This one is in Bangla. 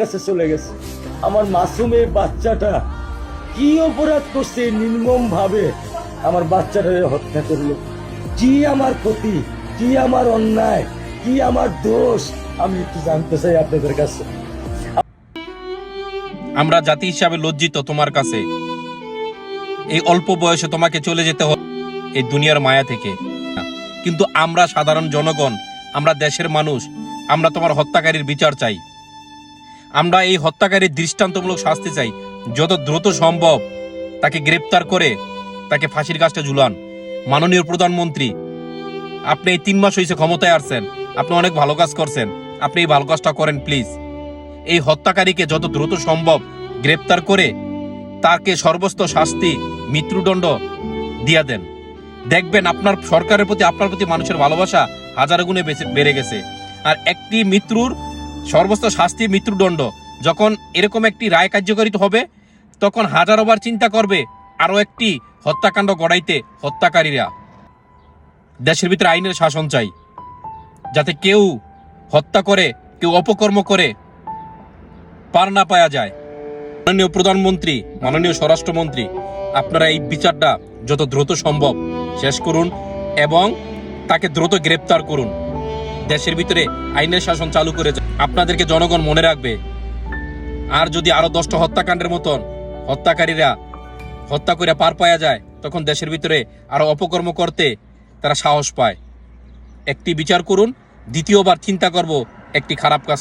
কাছে চলে গেছে। আমার মাসুমে বাচ্চাটা কি অপরাধ করছে নির্মম ভাবে আমার বাচ্চাটাকে হত্যা করলো? কি আমার ক্ষতি, কি আমার অন্যায়, কি আমার দোষ, আমি একটু জানতে চাই আপনাদের কাছে। আমরা জাতি হিসাবে লজ্জিত তোমার কাছে। এই অল্প বয়সে তোমাকে চলে যেতে হবে এই দুনিয়ার মায়া থেকে। কিন্তু আমরা সাধারণ জনগণ, আমরা দেশের মানুষ, আমরা তোমার হত্যাকারীর বিচার চাই। আমরা এই হত্যাকারীর দৃষ্টান্তমূলক শাস্তি চাই। যত দ্রুত সম্ভব তাকে গ্রেপ্তার করে তাকে ফাঁসির কাজটা ঝুলান। মাননীয় প্রধানমন্ত্রী, আপনি এই 3 মাস হয়েছে ক্ষমতায় আসছেন, আপনি অনেক ভালো কাজ করছেন, আপনি এই ভালো কাজটা করেন প্লিজ। এই হত্যাকারীকে যত দ্রুত সম্ভব গ্রেপ্তার করে তাকে সর্বোচ্চ শাস্তি, মৃত্যুদণ্ড দিয়া দেন। দেখবেন আপনার সরকারের প্রতি, আপনার প্রতি মানুষের ভালোবাসা হাজার গুণে বেড়ে গেছে। আর একটি মৃত্যুর সর্বোচ্চ শাস্তি, মৃত্যুদণ্ড, যখন এরকম একটি রায় কার্যকারিত হবে তখন হাজারোবার চিন্তা করবে আরো একটি হত্যাকাণ্ড গড়াইতে। হত্যাকারীরা, দেশের ভিতরে আইনের শাসন চাই, যাতে কেউ হত্যা করে, কেউ অপকর্ম করে পার না পাওয়া যায়। মাননীয় প্রধানমন্ত্রী, মাননীয় স্বরাষ্ট্রমন্ত্রী, আপনারা এই বিচারটা যত দ্রুত সম্ভব শেষ করুন এবং তাকে দ্রুত গ্রেপ্তার করুন। দেশের ভিতরে আইনের শাসন চালু করে আপনাদেরকে জনগণ মনে রাখবে। আর যদি আরো 10টা হত্যাকাণ্ডের মতন হত্যাকারীরা হত্যা করে পার পাওয়া যায়, তখন দেশের ভিতরে আরো অপকর্ম করতে তারা সাহস পায়। একটি বিচার করুন, দ্বিতীয়বার চিন্তা করব একটি খারাপ কাজ